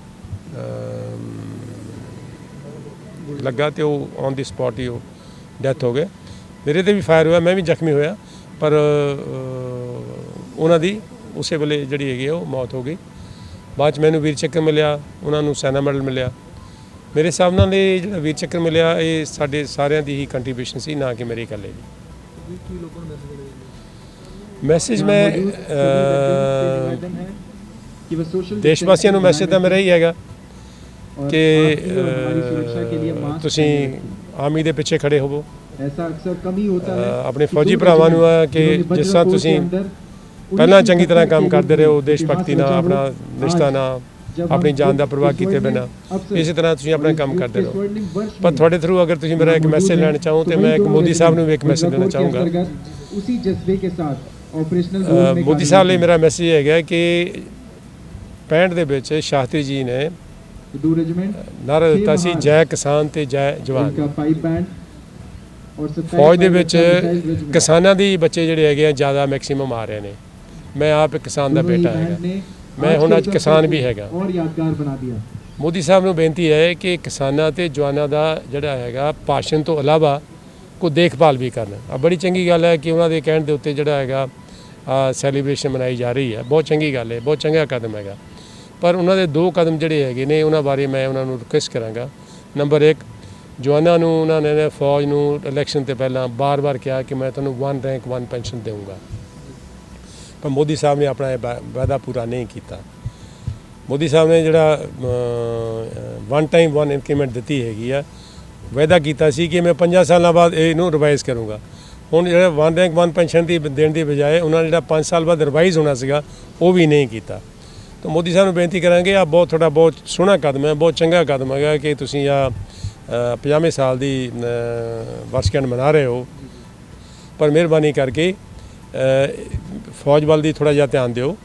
ਲੱਗਾ ਤੇ ਉਹ ਔਨ ਦੀ ਸਪੌਟ ਹੀ ਉਹ ਡੈਥ ਹੋ ਗਏ। ਮੇਰੇ ਤੇ ਵੀ ਫਾਇਰ ਹੋਇਆ, ਮੈਂ ਵੀ ਜ਼ਖਮੀ ਹੋਇਆ, ਪਰ ਉਹਨਾਂ ਦੀ ਉਸੇ ਵੇਲੇ ਜਿਹੜੀ ਹੈਗੀ ਉਹ ਮੌਤ ਹੋ ਗਈ। ਬਾਅਦ 'ਚ ਮੈਨੂੰ ਵੀਰ ਚੱਕਰ ਮਿਲਿਆ, ਉਹਨਾਂ ਨੂੰ ਸੈਨਾ ਮੈਡਲ ਮਿਲਿਆ। ਮੇਰੇ ਹਿਸਾਬ ਨਾਲ ਇਹ ਜਿਹੜਾ ਵੀਰ ਚੱਕਰ ਮਿਲਿਆ ਇਹ ਸਾਡੇ ਸਾਰਿਆਂ ਦੀ ਹੀ ਕੰਟਰੀਬਿਊਸ਼ਨ ਸੀ, ਨਾ ਕਿ ਮੇਰੇ ਇਕੱਲੇ ਦੀ। ਮੈਸੇਜ ਮੈਂ ਦੇਸ਼ ਵਾਸੀਆਂ ਨੂੰ ਮੈਸੇਜ ਤਾਂ ਮੇਰਾ ਹੀ ਹੈਗਾ ਕਿ ਤੁਸੀਂ ਆਰਮੀ ਦੇ ਪਿੱਛੇ ਖੜੇ ਹੋਵੋ। ਆਪਣੇ ਫੌਜੀ ਭਰਾਵਾਂ ਨੂੰ ਆ ਕਿ ਜਿਸ ਤਰ੍ਹਾਂ ਤੁਸੀਂ ਪਹਿਲਾਂ ਚੰਗੀ ਤਰ੍ਹਾਂ ਕੰਮ ਕਰਦੇ ਰਹੇ ਹੋ, ਦੇਸ਼ ਭਗਤੀ ਨਾਲ, ਆਪਣਾ ਨਿਸ਼ਠਾ ਨਾਲ, ਆਪਣੀ ਜਾਨ ਦਾ ਪਰਵਾਹ ਕੀਤੇ ਬਿਨਾਂ, ਇਸੇ ਤਰ੍ਹਾਂ ਤੁਸੀਂ ਆਪਣਾ ਕੰਮ ਕਰਦੇ ਰਹੋ। ਪਰ ਤੁਹਾਡੇ ਥਰੂ ਅਗਰ ਤੁਸੀਂ ਮੇਰਾ ਇੱਕ ਮੈਸੇਜ ਲੈਣਾ ਚਾਹੋ ਤਾਂ ਮੈਂ ਇੱਕ ਮੋਦੀ ਸਾਹਿਬ ਨੂੰ ਵੀ ਇੱਕ ਮੈਸੇਜ ਦੇਣਾ ਚਾਹੂੰਗਾ। ਮੋਦੀ ਸਾਹਿਬ ਲਈ ਮੇਰਾ ਮੈਸੇਜ ਹੈਗਾ ਕਿ 65 ਦੇ ਵਿੱਚ ਸ਼ਾਸਤਰੀ ਜੀ ਨੇ ਨਾਅਰਾ ਦਿੱਤਾ ਸੀ, ਜੈ ਕਿਸਾਨ ਤੇ ਜੈ ਜਵਾਨ। ਫੌਜ ਦੇ ਵਿੱਚ ਕਿਸਾਨਾਂ ਦੀ ਬੱਚੇ ਜਿਹੜੇ ਹੈਗੇ ਆ ਜ਼ਿਆਦਾ ਮੈਕਸੀਮਮ ਆ ਰਹੇ ਨੇ। ਮੈਂ ਆਪ ਇੱਕ ਕਿਸਾਨ ਦਾ ਬੇਟਾ ਹੈਗਾ, ਮੈਂ ਹੁਣ ਅੱਜ ਕਿਸਾਨ ਵੀ ਹੈਗਾ। ਮੋਦੀ ਸਾਹਿਬ ਨੂੰ ਬੇਨਤੀ ਹੈ ਕਿ ਕਿਸਾਨਾਂ ਤੇ ਜਵਾਨਾਂ ਦਾ ਜਿਹੜਾ ਹੈਗਾ ਭਾਸ਼ਣ ਤੋਂ ਇਲਾਵਾ ਕੋਈ ਦੇਖਭਾਲ ਵੀ ਕਰਨ। ਬੜੀ ਚੰਗੀ ਗੱਲ ਹੈ ਕਿ ਉਹਨਾਂ ਦੇ ਕਹਿਣ ਦੇ ਉੱਤੇ ਜਿਹੜਾ ਹੈਗਾ ਸੈਲੀਬ੍ਰੇਸ਼ਨ ਮਨਾਈ ਜਾ ਰਹੀ ਹੈ, ਬਹੁਤ ਚੰਗੀ ਗੱਲ ਹੈ, ਬਹੁਤ ਚੰਗਾ ਕਦਮ ਹੈਗਾ। ਪਰ ਉਹਨਾਂ ਦੇ 2 ਕਦਮ ਜਿਹੜੇ ਹੈਗੇ ਨੇ ਉਹਨਾਂ ਬਾਰੇ ਮੈਂ ਉਹਨਾਂ ਨੂੰ ਰਿਕੁਐਸਟ ਕਰਾਂਗਾ। ਨੰਬਰ 1, ਜਵਾਨਾਂ ਨੂੰ ਉਹਨਾਂ ਨੇ ਫੌਜ ਨੂੰ ਇਲੈਕਸ਼ਨ ਤੋਂ ਪਹਿਲਾਂ ਬਾਰ-ਬਾਰ ਕਿਹਾ ਕਿ ਮੈਂ ਤੁਹਾਨੂੰ 1 ਰੈਂਕ 1 ਪੈਨਸ਼ਨ ਦੇਵਾਂਗਾ, ਪਰ ਮੋਦੀ ਸਾਹਿਬ ਨੇ ਆਪਣਾ ਇਹ ਵਾਅਦਾ ਪੂਰਾ ਨਹੀਂ ਕੀਤਾ। ਮੋਦੀ ਸਾਹਿਬ ਨੇ ਜਿਹੜਾ 1 ਟਾਈਮ 1 ਇਨਕਰੀਮੈਂਟ ਦਿੱਤੀ ਹੈਗੀ ਆ, ਵਾਅਦਾ ਕੀਤਾ ਸੀ ਕਿ ਮੈਂ 5 ਸਾਲਾਂ ਬਾਅਦ ਇਹਨੂੰ ਰਿਵਾਈਜ਼ ਕਰੂੰਗਾ। ਹੁਣ ਜਿਹੜਾ 1 ਰੈਂਕ 1 ਪੈਨਸ਼ਨ ਦੀ ਦੇਣ ਦੀ ਬਜਾਏ ਉਹਨਾਂ ਨੇ ਜਿਹੜਾ 5 ਸਾਲ ਬਾਅਦ ਰਿਵਾਈਜ਼ ਹੋਣਾ ਸੀਗਾ ਉਹ ਵੀ ਨਹੀਂ ਕੀਤਾ। ਤਾਂ ਮੋਦੀ ਸਾਹਿਬ ਨੂੰ ਬੇਨਤੀ ਕਰਾਂਗੇ, ਆ ਤੁਹਾਡਾ ਬਹੁਤ ਸੋਹਣਾ ਕਦਮ ਹੈ, ਬਹੁਤ ਚੰਗਾ ਕਦਮ ਹੈਗਾ ਕਿ ਤੁਸੀਂ ਆ 50ਵੇਂ ਸਾਲ ਦੀ ਵਰ੍ਹੇਗੰਢ ਮਨਾ ਰਹੇ ਹੋ, ਪਰ ਮਿਹਰਬਾਨੀ ਕਰਕੇ ਫੌਜ ਵੱਲ ਦੀ ਥੋੜ੍ਹਾ ਜਿਹਾ ਧਿਆਨ ਦਿਓ।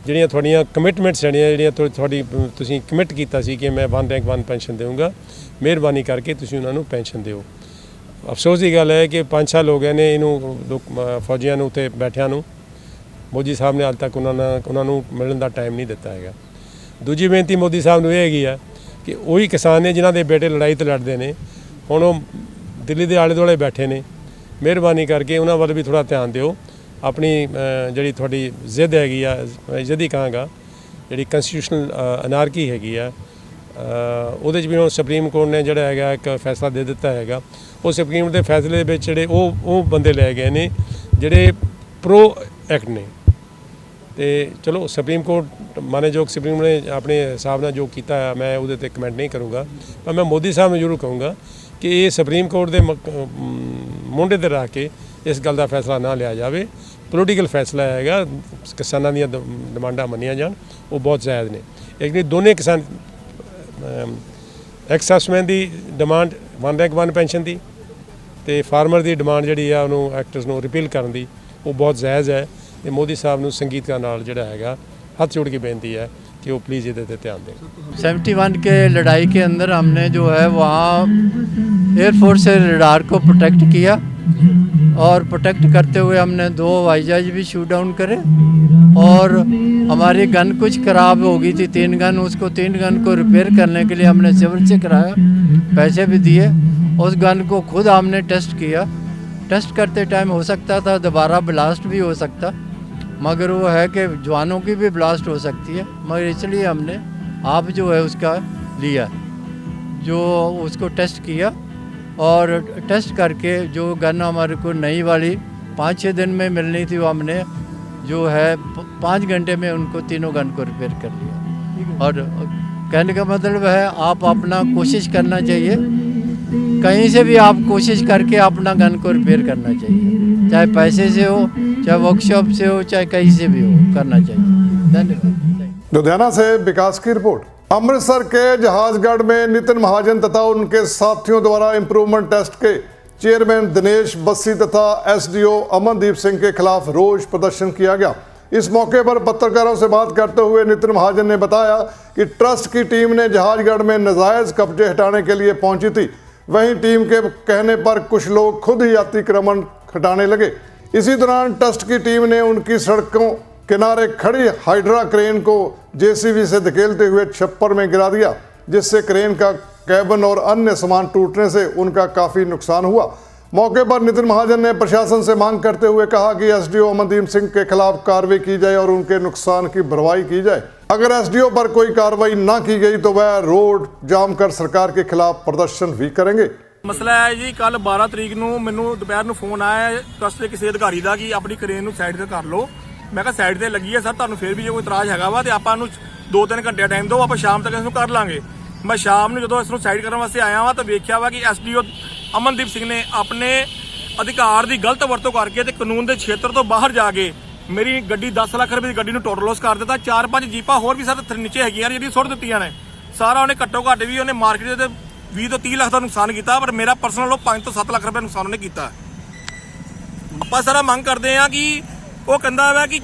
ਜਿਹੜੀਆਂ ਤੁਹਾਡੀਆਂ ਕਮਿਟਮੈਂਟਸ ਜਿਹੜੀਆਂ ਤੁਹਾਡੀ ਤੁਸੀਂ ਕਮਿਟ ਕੀਤਾ ਸੀ ਕਿ ਮੈਂ 1 ਰੈਂਕ 1 ਪੈਨਸ਼ਨ ਦੇਵਾਂਗਾ, ਮਿਹਰਬਾਨੀ ਕਰਕੇ ਤੁਸੀਂ ਉਹਨਾਂ ਨੂੰ ਪੈਨਸ਼ਨ ਦਿਓ। ਅਫਸੋਸ ਦੀ ਗੱਲ ਹੈ ਕਿ 5 ਸਾਲ ਹੋ ਗਏ ਨੇ ਇਹਨੂੰ ਫੌਜੀਆਂ ਨੂੰ ਉੱਥੇ ਬੈਠਿਆਂ ਨੂੰ। ਮੋਦੀ ਸਾਹਿਬ ਨੇ ਹਾਲੇ ਤੱਕ ਉਹਨਾਂ ਨੂੰ ਮਿਲਣ ਦਾ ਟਾਈਮ ਨਹੀਂ ਦਿੱਤਾ ਹੈਗਾ। ਦੂਜੀ ਬੇਨਤੀ ਮੋਦੀ ਸਾਹਿਬ ਨੂੰ ਇਹ ਹੈਗੀ ਆ ਕਿ ਉਹੀ ਕਿਸਾਨ ਨੇ ਜਿਨ੍ਹਾਂ ਦੇ ਬੇਟੇ ਲੜਾਈ ਤੇ ਲੜਦੇ ਨੇ, ਹੁਣ ਉਹ ਦਿੱਲੀ ਦੇ ਆਲੇ ਦੁਆਲੇ ਬੈਠੇ ਨੇ। ਮਿਹਰਬਾਨੀ ਕਰਕੇ ਉਹਨਾਂ ਵੱਲ ਵੀ ਥੋੜ੍ਹਾ ਧਿਆਨ ਦਿਓ। ਆਪਣੀ ਜਿਹੜੀ ਤੁਹਾਡੀ ਜ਼ਿੱਦ ਹੈਗੀ ਆ, ਜ਼ਿੱਦ ਹੀ ਕਹਾਂਗਾ, ਜਿਹੜੀ ਕੰਸਟੀਟਿਊਸ਼ਨਲ ਅਨਾਰਕੀ ਹੈਗੀ ਆ, ਉਹਦੇ 'ਚ ਵੀ ਹੁਣ ਸੁਪਰੀਮ ਕੋਰਟ ਨੇ ਜਿਹੜਾ ਹੈਗਾ ਇੱਕ ਫੈਸਲਾ ਦੇ ਦਿੱਤਾ ਹੈਗਾ। ਉਹ ਸੁਪਰੀਮ ਦੇ ਫੈਸਲੇ ਦੇ ਵਿੱਚ ਜਿਹੜੇ ਉਹ ਬੰਦੇ ਲੈ ਗਏ ਨੇ ਜਿਹੜੇ ਪ੍ਰੋ ਐਕਟ ਨੇ, ਤੇ ਚਲੋ ਸੁਪਰੀਮ ਕੋਰਟ ਮਾਨਯੋਗ ਸੁਪਰੀਮ ਨੇ ਆਪਣੇ ਹਿਸਾਬ ਨਾਲ ਜੋ ਕੀਤਾ ਹੈ ਮੈਂ ਉਹਦੇ ਤੇ ਕਮੈਂਟ ਨਹੀਂ ਕਰੂੰਗਾ, ਪਰ ਮੈਂ ਮੋਦੀ ਸਾਹਿਬ ਨੂੰ ਜ਼ਰੂਰ ਕਹੂੰਗਾ ਕਿ ਇਹ ਸੁਪਰੀਮ ਕੋਰਟ ਦੇ ਮੋਢੇ ਤੇ ਰੱਖ ਕੇ ਇਸ ਗੱਲ ਦਾ ਫੈਸਲਾ ਨਾ ਲਿਆ ਜਾਵੇ। ਪੋਲੀਟੀਕਲ ਫੈਸਲਾ ਹੈਗਾ, ਕਿਸਾਨਾਂ ਦੀਆਂ ਡਿਮਾਂਡਾਂ ਮੰਨੀਆਂ ਜਾਣ, ਉਹ ਬਹੁਤ ਜ਼ਾਇਦ ਨੇ। ਇੱਕ ਨਹੀਂ ਦੋਨੇ ਕਿਸਾਨ ਐਕਸੈਸਮੈਨ ਦੀ ਡਿਮਾਂਡ 1 ਰੈਂਕ 1 ਪੈਨਸ਼ਨ ਦੀ ਤੇ ਫਾਰਮਰ ਦੀ ਡਿਮਾਂਡ ਜਿਹੜੀ ਆ ਉਹਨੂੰ ਐਕਟਰਸ ਨੂੰ ਰਿਪੀਲ ਕਰਨ ਦੀ, ਉਹ ਬਹੁਤ ਜਾਇਜ਼ ਹੈ। ਤੇ ਮੋਦੀ ਸਾਹਿਬ ਨੂੰ ਸੰਗੀਤਕਾਰ ਨਾਲ ਜਿਹੜਾ ਹੈਗਾ ਹੱਥ जोड़ के बेनती है कि वो प्लीज़ इधर पे ध्यान दें। 71 के लड़ाई के अंदर हमने जो है वहाँ एयरफोर्स से रडार को प्रोटेक्ट किया और प्रोटेक्ट करते हुए हमने 2 हवाई जहाज भी शूट डाउन करे और हमारी गन कुछ ख़राब हो गई थी 3 गन, उसको 3 गन को रिपेयर करने के लिए हमने सिविल से कराया, पैसे भी दिए। उस गन को खुद हमने टेस्ट किया, टेस्ट करते टाइम हो सकता था दोबारा ब्लास्ट भी हो सकता, मगर वो है कि जवानों की भी ब्लास्ट हो सकती है, मगर इसलिए हमने आप जो है उसका लिया, जो उसको टेस्ट किया और टेस्ट करके जो गन हमारे को नई वाली 5-6 दिन में मिलनी थी वो हमने जो है 5 घंटे में उनको तीनों गन को रिपेयर कर लिया। और कहने का मतलब है आप अपना कोशिश करना चाहिए, कहीं से भी आप कोशिश करके अपना गन को रिपेयर करना चाहिए, चाहे पैसे से हो, चाहे वर्कशॉप से हो, चाहे कहीं से भी हो, करना चाहिए। धन्यवाद। लुधियाना से विकास की रिपोर्ट। अमृतसर के जहाजगढ़ में नितिन महाजन तथा उनके साथियों द्वारा इंप्रूवमेंट टेस्ट के चेयरमैन दिनेश बस्सी तथा एसडीओ अमनदीप सिंह के खिलाफ रोष प्रदर्शन किया गया। इस मौके पर पत्रकारों से बात करते हुए नितिन महाजन ने बताया कि ट्रस्ट की टीम ने जहाजगढ़ में नाजायज कब्जे हटाने के लिए पहुंची थी, वहीं टीम के कहने पर कुछ लोग खुद ही अतिक्रमण हटाने लगे। इसी दौरान ट्रस्ट की टीम ने उनकी सड़कों किनारे खड़ी हाइड्रा क्रेन को जेसीबी से धकेलते हुए छप्पर में गिरा दिया, जिससे क्रेन का कैबिन और अन्य सामान टूटने से उनका काफ़ी नुकसान हुआ। मौके पर नितिन महाजन ने प्रशासन से मांग करते हुए कहा कि एसडीओ अमनदीप सिंह के खिलाफ कार्रवाई की जाए और उनके नुकसान की भरपाई की जाए। अगर एसडीओ पर कोई कार्रवाई ना की गई तो वह रोड जाम कर सरकार के खिलाफ प्रदर्शन भी करेंगे। ਮਸਲਾ ਹੈ ਜੀ, ਕੱਲ 12 ਤਰੀਕ ਨੂੰ ਮੈਨੂੰ ਦੁਪਹਿਰ ਨੂੰ ਫੋਨ ਆਇਆ ਟਰਸਟ ਦੇ ਕਿਸੇ ਅਧਿਕਾਰੀ ਦਾ ਕਿ ਆਪਣੀ ਕ੍ਰੇਨ ਨੂੰ ਸਾਈਡ ਤੇ ਕਰ ਲਓ। ਮੈਂ ਕਿਹਾ ਸਾਈਡ ਤੇ ਲੱਗੀ ਹੈ ਸਰ, ਤੁਹਾਨੂੰ ਫਿਰ ਵੀ ਜੇ ਕੋਈ ਇਤਰਾਜ਼ ਹੈਗਾ ਵਾ ਤੇ ਆਪਾਂ ਨੂੰ 2-3 ਘੰਟੇ ਟਾਈਮ ਦਿਓ, ਆਪਾਂ ਸ਼ਾਮ ਤੱਕ ਇਸ ਨੂੰ ਕਰ ਲਾਂਗੇ। ਮੈਂ ਸ਼ਾਮ ਨੂੰ ਜਦੋਂ ਇਸ ਨੂੰ ਸਾਈਡ ਕਰਨ ਵਾਸਤੇ ਆਇਆ ਵਾਂ ਤਾਂ ਵੇਖਿਆ ਵਾ ਕਿ ਐਸਡੀਓ ਅਮਨਦੀਪ ਸਿੰਘ ਨੇ ਆਪਣੇ ਅਧਿਕਾਰ ਦੀ ਗਲਤ ਵਰਤੋਂ ਕਰਕੇ ਤੇ ਕਾਨੂੰਨ ਦੇ ਖੇਤਰ ਤੋਂ ਬਾਹਰ ਜਾ ਕੇ ਮੇਰੀ ਗੱਡੀ 10 ਲੱਖ ਰੁਪਏ ਦੀ ਗੱਡੀ ਨੂੰ ਟੋਟਲ ਲੋਸ ਕਰ ਦਿੱਤਾ। 4-5 ਜੀਪਾਂ ਹੋਰ ਵੀ ਸਰ ਨੀਚੇ ਹੈਗੀਆਂ ਜਿਹੜੀਆਂ ਸੁੱਟ ਦਿੱਤੀਆਂ ਨੇ। ਸਾਰਾ ਉਹਨੇ ਘੱਟੋ ਘੱਟ ਵੀ ਉਹਨੇ ਮਾਰਕੀਟ ਦੇ 20 ਤੋਂ 30 ਲੱਖ ਦਾ ਨੁਕਸਾਨ ਕੀਤਾ, ਪਰ ਮੇਰਾ ਪਰਸਨਲ ਉਹ 5 ਤੋਂ 7 ਲੱਖ ਰੁਪਏ ਨੁਕਸਾਨ ਉਹਨੇ ਕੀਤਾ। ਆਪਾਂ ਸਾਰਾ ਮੰਗ ਕਰਦੇ ਆ ਕਿ ਉਹ ਕਹਿੰਦਾ ਵਾ ਕਿ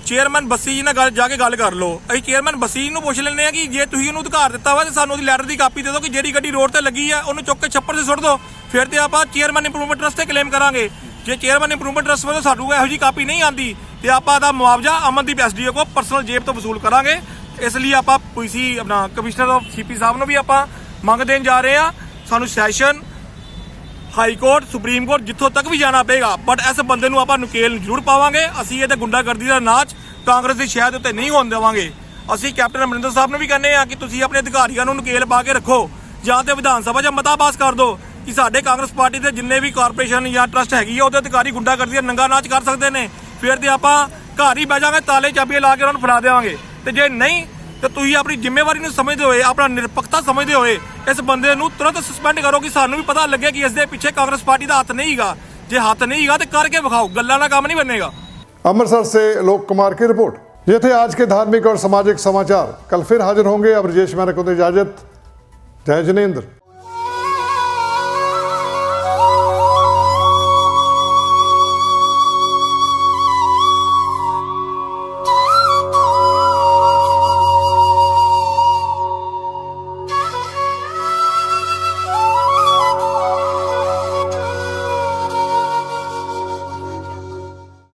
ਚੇਅਰਮੈਨ ਬੱਸੀ ਜੀ ਨਾਲ ਜਾ ਕੇ ਗੱਲ ਕਰ ਲਓ। ਅਸੀਂ ਚੇਅਰਮੈਨ ਬੱਸੀ ਨੂੰ ਪੁੱਛ ਲੈਂਦੇ ਆ ਕਿ ਜੇ ਤੁਸੀਂ ਉਹਨੂੰ ਅਧਿਕਾਰ ਦਿੱਤਾ ਵਾ ਤੇ ਸਾਨੂੰ ਉਹਦੀ ਲੈਟਰ ਦੀ ਕਾਪੀ ਦੇ ਦਿਓ ਕਿ ਜਿਹੜੀ ਗੱਡੀ ਰੋਡ ਤੇ ਲੱਗੀ ਆ ਉਹਨੂੰ ਚੁੱਕ ਕੇ ਛੱਪੜ 'ਤੇ ਸੁੱਟ ਦਿਓ, ਫਿਰ ਤੇ ਆਪਾਂ ਚੇਅਰਮੈਨ ਇੰਪਰੂਵਮੈਂਟ ਟਰਸਟ ਤੇ ਕਲੇਮ ਕਰਾਂਗੇ। ਜੇ ਚੇਅਰਮੈਨ ਇੰਪਰੂਵਮੈਂਟ ਟਰਸਟ ਵੱਲੋਂ ਸਾਨੂੰ ਇਹੋ ਜਿਹੀ ਕਾਪੀ ਨਹੀਂ ਆਉਂਦੀ ਤੇ ਆਪਾਂ ਦਾ ਮੁਆਵਜ਼ਾ ਅਮਨਦੀਪ ਐਸਡੀਓ ਕੋ ਪਰਸਨਲ ਜੇਬ ਤੋਂ ਵਸੂਲ ਕਰਾਂਗੇ। ਇਸ ਲਈ ਆਪਾਂ ਪੀਸੀ ਆਪਣਾ ਕਮਿਸ਼ਨਰ ਆਫ ਸੀਪੀ ਸਾਹਿਬ ਨੂੰ ਵੀ ਆਪਾਂ ਮੰਗ ਦੇਣ ਜਾ ਰਹੇ ਆ। ਸਾਨੂੰ session high court supreme court ਜਿੱਥੋਂ ਤੱਕ ਵੀ ਜਾਣਾ ਪਏਗਾ, ਬਟ ਇਸ ਬੰਦੇ ਨੂੰ ਆਪਾਂ ਨੁਕੇਲ ਜ਼ਰੂਰ ਪਾਵਾਂਗੇ। ਅਸੀਂ ਇਹ ਤੇ ਗੁੰਡਾਗਰਦੀ ਦਾ ਨਾਚ ਕਾਂਗਰਸ ਦੀ ਸ਼ਹਿਦ ਉੱਤੇ ਨਹੀਂ ਹੋਣ ਦੇਵਾਂਗੇ। ਅਸੀਂ ਕੈਪਟਨ ਅਮਰਿੰਦਰ ਸਾਹਿਬ ਨੂੰ ਵੀ ਕਹਿੰਦੇ ਆ ਕਿ ਤੁਸੀਂ ਆਪਣੇ ਅਧਿਕਾਰੀਆਂ ਨੂੰ ਨੁਕੇਲ ਪਾ ਕੇ ਰੱਖੋ, ਜਾਂ ਤੇ ਵਿਧਾਨ ਸਭਾ 'ਚ ਮਤਾ ਪਾਸ ਕਰ ਦਿਓ ਕਿ ਸਾਡੇ ਕਾਂਗਰਸ ਪਾਰਟੀ ਦੇ ਜਿੰਨੇ ਵੀ ਕਾਰਪੋਰੇਸ਼ਨ ਜਾਂ ਟਰਸਟ ਹੈਗੀ ਆ ਉਹਦੇ ਅਧਿਕਾਰੀ ਗੁੰਡਾਗਰਦੀ ਦਾ ਨੰਗਾ ਨਾਚ ਕਰ ਸਕਦੇ ਨੇ। ਫਿਰ ਤੇ ਆਪਾਂ ਘਰ ਹੀ ਬਹਿ ਜਾਵਾਂਗੇ, ਤਾਲੇ ਚਾਬੀਆਂ ਲਾ ਕੇ ਉਹਨਾਂ ਨੂੰ ਫੜਾ ਦੇਵਾਂਗੇ। ਤੇ ਜੇ ਨਹੀਂ ਤੇ ਤੁਸੀਂ ਆਪਣੀ ਜ਼ਿੰਮੇਵਾਰੀ ਨੂੰ ਸਮਝਦੇ ਹੋਏ, ਆਪਣਾ ਨਿਰਪੱਖਤਾ ਸਮਝਦੇ ਹੋਏ ਇਸ ਬੰਦੇ ਨੂੰ ਤੁਰੰਤ ਸਸਪੈਂਡ ਕਰੋ ਕਿ ਸਾਨੂੰ ਵੀ ਪਤਾ ਲੱਗੇ ਕਿ ਇਸ ਦੇ ਪਿੱਛੇ ਕਾਂਗਰਸ ਪਾਰਟੀ ਦਾ ਹੱਥ ਨਹੀਂ ਹੈਗਾ। ਜੇ ਹੱਥ ਨਹੀਂ ਹੈਗਾ ਤੇ ਕਰਕੇ ਵਿਖਾਓ, ਗੱਲਾਂ ਨਾਲ ਕੰਮ ਨਹੀਂ बनेगा। अमृतसर से लोक कुमार की रिपोर्ट। ये थे आज के धार्मिक और सामाजिक समाचार। कल फिर हाजिर होंगे। अब राजेश मेहरा को दो इजाजत। जय जिनेंद्र।